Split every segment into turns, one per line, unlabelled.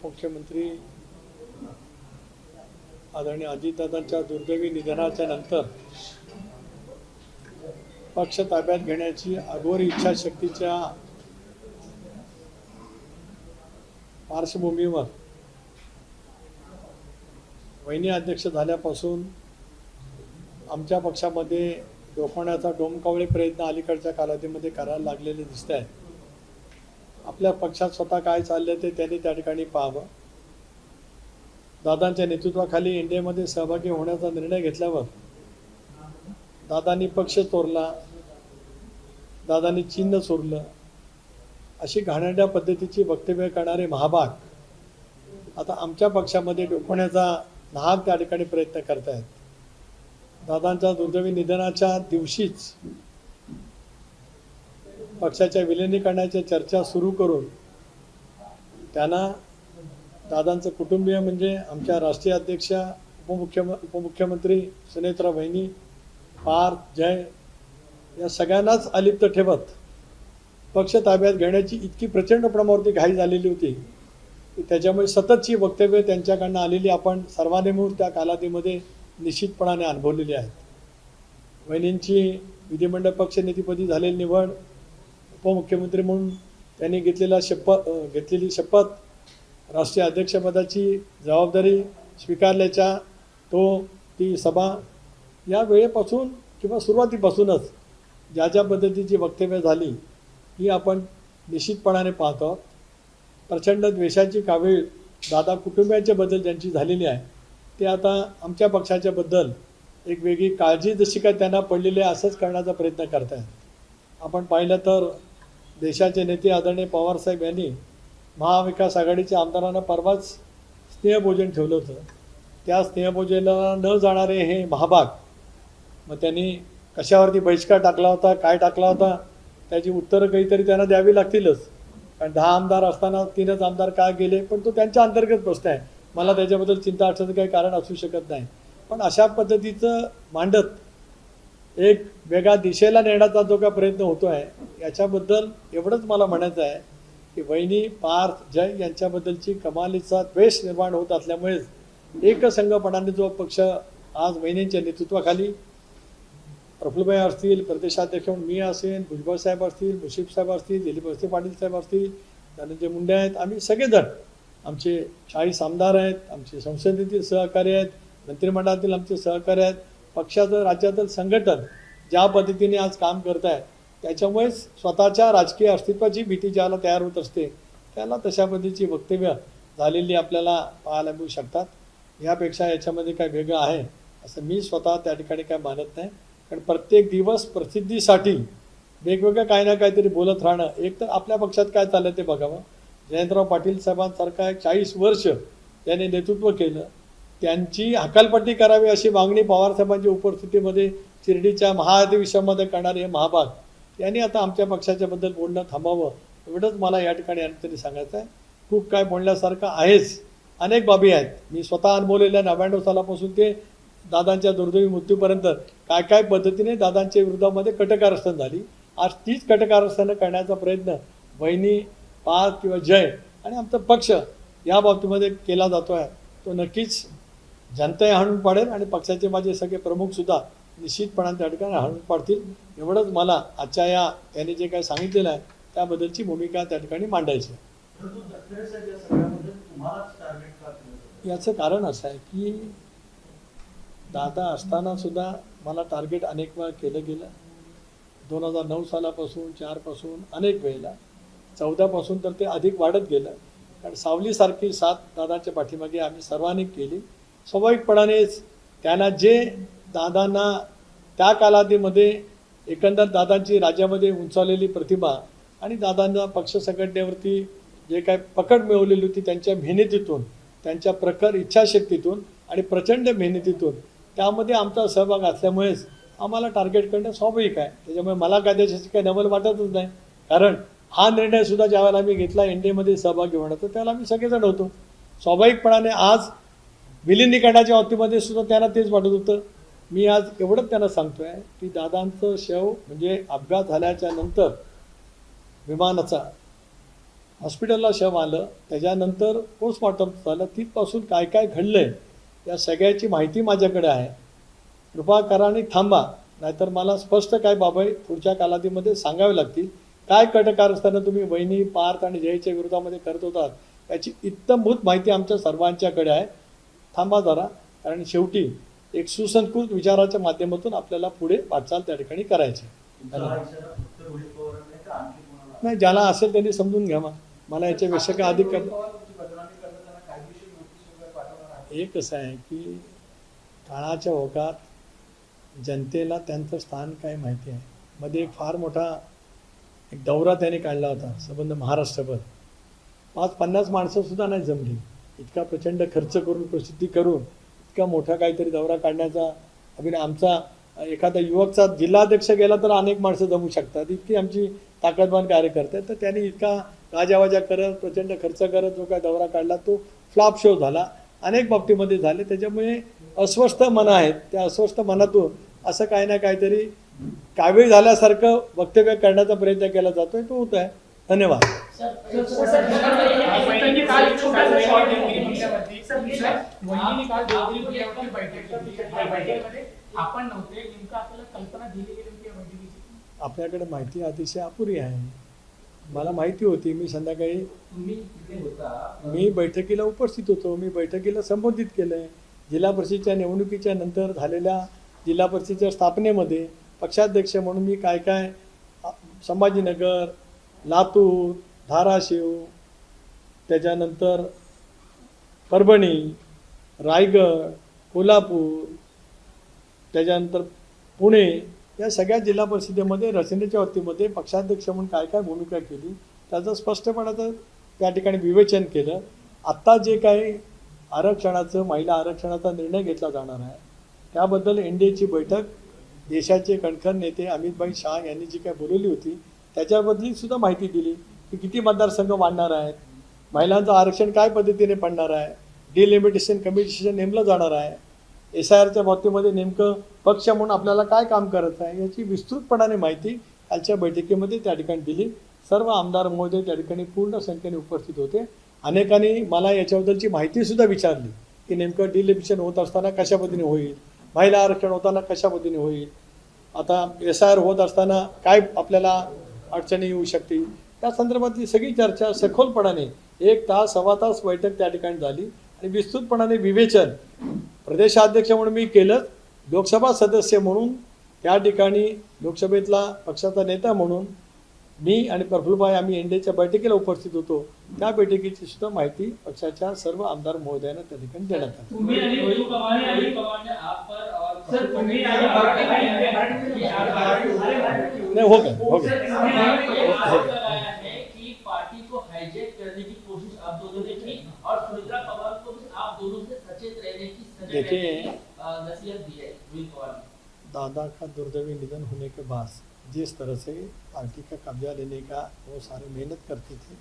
मुख्यमंत्री आदरणीय अजितदादांच्या दुर्दैवी निधनाच्या नंतर पक्ष ताब्यात घेण्याची अघोरी इच्छाशक्तीच्या पार्श्वभूमीवर वहिनी अध्यक्ष झाल्यापासून आमच्या पक्षामध्ये डोकवण्याचा डोमकावळे प्रयत्न अलीकडच्या कालावधीमध्ये करायला लागलेले दिसत आहेत. आपल्या पक्षात स्वतः काय चालले ते त्यांनी त्या ठिकाणी पाहावं. दादांच्या नेतृत्वाखाली एनडीएमध्ये सहभागी होण्याचा निर्णय घेतल्यावर दादांनी पक्ष चोरला, दादांनी चिन्ह चोरलं, अशी घाणेरड्या पद्धतीची वक्तव्य करणारे महाभाग आता आमच्या पक्षामध्ये डोकवण्याचा नाहक त्या ठिकाणी प्रयत्न करत आहेत. दादांच्या दुर्दैवी निधनाच्या दिवशीच पक्षाच्या विलिनीकरणाच्या चर्चा सुरू करून त्यांना दादांचं कुटुंबीय म्हणजे आमच्या राष्ट्रीय अध्यक्षा उपमुख्यमंत्री सुनेत्रा वहिनी, पार्थ, जय या सगळ्यांनाच अलिप्त ठेवत पक्ष ताब्यात घेण्याची इतकी प्रचंड प्रमाणावरती घाई झालेली होती की त्याच्यामुळे सततची वक्तव्य त्यांच्याकडनं आलेली आपण सर्वांनी मिळून त्या कालावधीमध्ये निश्चितपणाने अनुभवलेली आहेत. वहिनींची विधिमंडळ पक्षनेतेपदी झालेली निवड, उपमुख्यमंत्री म्हणून त्यांनी घेतलेली शपथ, राष्ट्रीय अध्यक्षपदाची जबाबदारी स्वीकारल्याच्या ती सभा या वेळेपासून किंवा सुरुवातीपासूनच ज्या ज्या पद्धतीची वक्तव्य झाली ही आपण निश्चितपणाने पाहतो. प्रचंड द्वेषाची कावीळ दादा कुटुंबियांच्या बद्दल ज्यांची झालेली आहे ते आता आमच्या पक्षाच्याबद्दल एक वेगळी काळजी जशी काय त्यांना पडलेली आहे असंच करण्याचा प्रयत्न करत आहेत. आपण पाहिलं तर देशाचे नेते आदरणीय पवारसाहेब यांनी महाविकास आघाडीच्या आमदारांना परवाच स्नेहभोजन ठेवलं होतं. त्या स्नेहभोजनाला न जाणारे हे महाभाग मग त्यांनी कशावरती बहिष्कार टाकला होता, काय टाकला होता, त्याची उत्तरं काहीतरी त्यांना द्यावी लागतीलच. कारण 10 आमदार असताना 3च आमदार का गेले, पण तो त्यांच्या अंतर्गत प्रश्न आहे. मला त्याच्याबद्दल चिंता असण्याचं काही कारण असू शकत नाही. पण अशा पद्धतीचं मांडत एक वेगळ्या दिशेला नेण्याचा जो काय प्रयत्न होतो आहे याच्याबद्दल एवढंच मला म्हणायचं आहे की वहिनी, पार्थ, जय यांच्याबद्दलची कमालीचा द्वेष निर्माण होत असल्यामुळेच एकसंघपणाने जो पक्ष आज वहिनींच्या नेतृत्वाखाली प्रफुल्लभाई असतील, प्रदेशाध्यक्ष म्हणून मी असेन, भुजबळ साहेब असतील, मुश्रीफ साहेब असतील, दिलीप वळसे पाटील साहेब असतील, धनंजय मुंडे आहेत, आम्ही सगळेजण आमचे 40 आमदार आहेत, आमचे संसदेतील सहकारी आहेत, मंत्रिमंडळातील आमचे सहकारी आहेत, पक्षाचं राज्यातील संघटन ज्या पद्धतीने आज काम करत आहे त्याच्यामुळेच स्वतःच्या राजकीय अस्तित्वाची भीती ज्याला तयार होत असते त्याला तशा पद्धतीची वक्तव्य झालेली आपल्याला पाहायला मिळू शकतात. यापेक्षा याच्यामध्ये काय वेगळं आहे असं मी स्वतः त्या ठिकाणी काय मानत नाही. कारण प्रत्येक दिवस प्रसिद्धीसाठी वेगवेगळं काही ना काहीतरी बोलत राहणं, एक तर आपल्या पक्षात काय चाललं ते बघावं. जयंतराव पाटील साहेबांसारखा 40 वर्ष त्यांनी नेतृत्व केलं, त्यांची हकालपट्टी करावी अशी मागणी पवारसाहेबांच्या उपस्थितीमध्ये शिर्डीच्या महाअधिवेशनामध्ये करणारे हे महाभाग यांनी आता आमच्या पक्षाच्याबद्दल बोलणं थांबावं एवढंच मला या ठिकाणी आणखी सांगायचं आहे. खूप काय बोलण्यासारखं आहेच, अनेक बाबी आहेत. मी स्वतः अनुभवलेल्या 99 सालापासून ते दादांच्या दुर्दैवी मृत्यूपर्यंत काय काय पद्धतीने दादांच्या विरोधामध्ये कटकारस्थान झाली. आज तीच कटकारस्थानं करण्याचा प्रयत्न वहिनी, पार्थ किंवा जय आणि आमचा पक्ष या बाबतीमध्ये केला जातो आहे. तो नक्कीच जनताही हाणून पाडेल आणि पक्षाचे माझे सगळे प्रमुखसुद्धा निश्चितपणाने त्या ठिकाणी हाणून पाडतील. एवढंच मला आजच्या यांनी जे काही सांगितलेलं आहे त्याबद्दलची भूमिका त्या ठिकाणी मांडायची. याचं कारण असं आहे की दादा असताना सुद्धा मला टार्गेट अनेक वेळा केलं गेलं. 2009 सालापासून 4 पासून अनेक वेळेला 14 पासून तर ते अधिक वाढत गेलं. कारण सावलीसारखी साथ दादाच्या पाठीमागे आम्ही सर्वांनी केली. स्वाभाविकपणानेच त्यांना जे दादांना त्या कालावधीमध्ये एकंदर दादांची राज्यामध्ये उंचावलेली प्रतिभा आणि दादांना पक्ष संघटनेवरती जे काय पकड मिळवलेली होती त्यांच्या मेहनतीतून, त्यांच्या प्रखर इच्छाशक्तीतून आणि प्रचंड मेहनतीतून त्यामध्ये आमचा सहभाग असल्यामुळेच आम्हाला टार्गेट करणं स्वाभाविक आहे. त्याच्यामुळे मला काय त्याच्याशी काही नवल वाटतच नाही. कारण हा निर्णयसुद्धा ज्यावेळेला आम्ही घेतला एनडीएमध्ये सहभागी होण्याचा त्यावेळेला आम्ही सगळेजण होतो. स्वाभाविकपणाने आज विलिनीकरणाच्या बाबतीमध्ये सुद्धा त्यांना तेच वाटत होतं. मी आज एवढंच त्यांना सांगतो आहे की दादांचं शव म्हणजे अपघात झाल्याच्या नंतर विमानाचा हॉस्पिटलला शव आलं, त्याच्यानंतर पोस्टमॉर्टम झालं, तिथपासून काय काय घडलं आहे या सगळ्याची माहिती माझ्याकडे आहे. कृपा करा आणि थांबा, नाहीतर मला स्पष्ट काय बाबा पुढच्या कालावधीमध्ये सांगावे लागतील. काय कटकारस्थानं तुम्ही वहिनी, पार्थ आणि जयच्या विरोधामध्ये करत होतात याची इत्तमभूत माहिती आमच्या सर्वांच्याकडे आहे. थांबा जरा, कारण शेवटी एक सुसंस्कृत विचाराच्या माध्यमातून आपल्याला पुढे वाटचाल त्या ठिकाणी करायची. नाही, ज्याला असेल त्यांनी समजून घ्या. मला याच्यापेक्षा काय अधिक हे कसं आहे की काळाच्या ओघात जनतेला त्यांचं स्थान काय माहिती आहे. मध्ये एक फार मोठा एक दौरा त्याने काढला होता संबंध महाराष्ट्रभर. 50 माणसंसुद्धा नाही जमली. इतका प्रचंड खर्च करून, प्रसिद्धी करून इतका मोठा काहीतरी दौरा काढण्याचा अभिनय. आमचा एखादा युवकचा जिल्हाध्यक्ष गेला तर अनेक माणसं जमू शकतात, इतकी आमची ताकदवान कार्यकर्ते. तर त्यांनी इतका गाजावाजा करत, प्रचंड खर्च करत जो काय दौरा काढला तो फ्लॉप शो झाला. अनेक बाबतीमध्ये झाले. त्याच्यामुळे अस्वस्थ मनं आहेत. त्या अस्वस्थ मनातून असं काही ना काहीतरी कावीळ झाल्यासारखं वक्तव्य करण्याचा प्रयत्न केला जातोय, तो होत आहे. धन्यवाद. आपल्याकडे माहिती अतिशय अपुरी आहे. मला माहिती होती. मी संध्याकाळी मी बैठकीला उपस्थित होतो. मी बैठकीला संबोधित केलं आहे. जिल्हा परिषदेच्या निवडणुकीच्या नंतर झालेल्या जिल्हा परिषदेच्या स्थापनेमध्ये पक्षाध्यक्ष म्हणून मी काय काय संभाजीनगर, लातूर, धाराशिव, त्याच्यानंतर परभणी, रायगड, कोल्हापूर, त्याच्यानंतर पुणे या सगळ्या जिल्हा परिषदेमध्ये रचनेच्या बाबतीमध्ये पक्षाध्यक्ष म्हणून काय काय भूमिका केली त्याचं स्पष्टपणाचं त्या ठिकाणी विवेचन केलं. आत्ता जे काही आरक्षणाचं, महिला आरक्षणाचा निर्णय घेतला जाणार आहे त्याबद्दल NDAची बैठक देशाचे कणखर नेते अमितभाई शाह यांनी जी काय बोलवली होती त्याच्याबद्दल सुद्धा माहिती दिली की किती मतदारसंघ वाढणार आहेत, महिलांचं आरक्षण काय पद्धतीने पडणार आहे, डिलिमिटेशन कमिशन नेमलं जाणार आहे, SIRच्या बाबतीमध्ये नेमकं पक्ष म्हणून आपल्याला काय काम करायचं आहे याची विस्तृतपणाने माहिती कालच्या बैठकीमध्ये त्या ठिकाणी दिली. सर्व आमदार महोदय त्या ठिकाणी पूर्ण संख्येने उपस्थित होते. अनेकांनी मला याच्याबद्दलची माहितीसुद्धा विचारली की नेमकं डिलिमिटेशन होत असताना कशा पद्धतीने होईल, महिला आरक्षण होताना कशा पद्धतीने होईल, आता SIR होत असताना काय आपल्याला अडचणी येऊ शकतील, त्या संदर्भातली सगळी चर्चा सखोलपणाने 1 तास, सव्वा तास बैठक त्या ठिकाणी झाली आणि विस्तृतपणाने विवेचन प्रदेशाध्यक्ष म्हणून मी केलं. लोकसभा सदस्य म्हणून त्या ठिकाणी लोकसभेतला पक्षाचा नेता म्हणून मी आणि प्रफुल्लभाई आम्ही NDAच्या बैठकीला उपस्थित होतो. त्या बैठकीची सुद्धा माहिती पक्षाच्या सर्व आमदार महोदयांना त्या ठिकाणी देण्यात आली. नाही, हो गया.
पार्टी को हाईजैक करने की कोशिश आप दोनों ने की और सुमित्रा पवार को भी आप दोनों से सचेत रहने की नसीहत दी है रोहित पवार ने.
दादा का दुर्दैवी निधन होने के बाद जिस तरह से पार्टी का कब्जा लेने का वो सारे मेहनत करते थे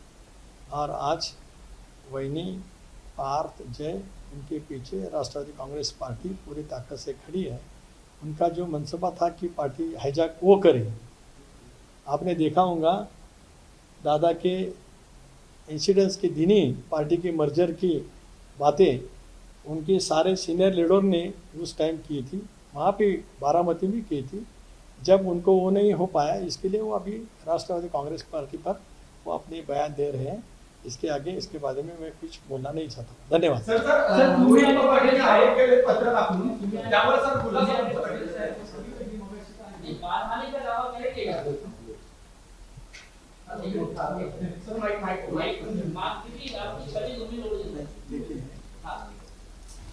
और आज वहिनी, पार्थ, जय उनके पीछे राष्ट्रवादी कांग्रेस पार्टी पूरी ताकत से खड़ी है. उनका जो मनसूबा था कि पार्टी हाईजैक वो करे, आपने देखा होगा दादा के इंसिडेंट्स के दिन ही पार्टी की मर्जर की बातें उनके सारे सीनियर लीडर ने उस टाइम की थी. वहाँ पे बारामती में की थी. जब उनको वो नहीं हो पाया, इसके लिए वो अभी राष्ट्रवादी कांग्रेस पार्टी पर वो अपने बयान दे रहे हैं. इसके आगे इसके बारे में मैं कुछ बोलना नहीं चाहता. धन्यवाद.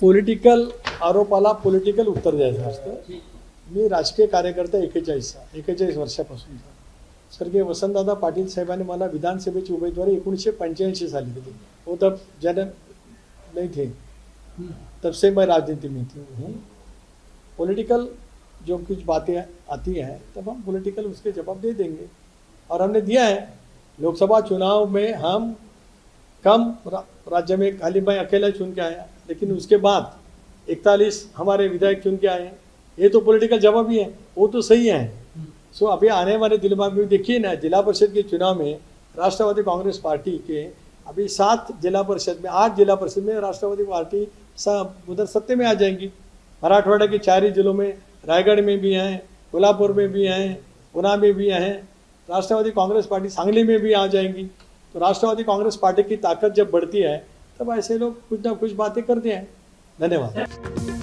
पॉलिटिकल आरोपाला पॉलिटिकल उत्तर द्यायचं असतं. मी राजकीय कार्यकर्ता 41 वर्षापासूनचा. स्वर्गीय वसंतदादा पाटील साहेबांनी मला विधानसभेची उमेदवारी 1985 साली दिली. वो तब जन्म नहीं थे, तब से मैं राजनीति में हूँ. पॉलिटिकल जो कुछ बातें आती हैं तब हम पॉलिटिकल उसके जवाब दे देंगे और हमने दिया है. लोकसभा चुनाव में हम कम राज्य में खाली मैं अकेला चुन के आया, लेकिन उसके बाद 41 हमारे विधायक चुन के आए. ये तो पॉलिटिकल जवाब ही है, वो तो सही है. सो अभी आने वाले दिनों में देखिए ना, जिला परिषद के चुनाव में राष्ट्रवादी कांग्रेस पार्टी के अभी 7 जिला परिषद में 8 जिला परिषद में राष्ट्रवादी पार्टी उधर सत्ते में आ जाएंगी। मराठवाड़ा के 4 ही जिलों में, रायगढ़ में भी हैं, कोल्हापुर में भी हैं, पुणे में भी हैं, राष्ट्रवादी कांग्रेस पार्टी सांगली में भी आ जाएंगी। तो राष्ट्रवादी कांग्रेस पार्टी की ताकत जब बढ़ती है तब ऐसे लोग कुछ ना कुछ बातें करते हैं। धन्यवाद।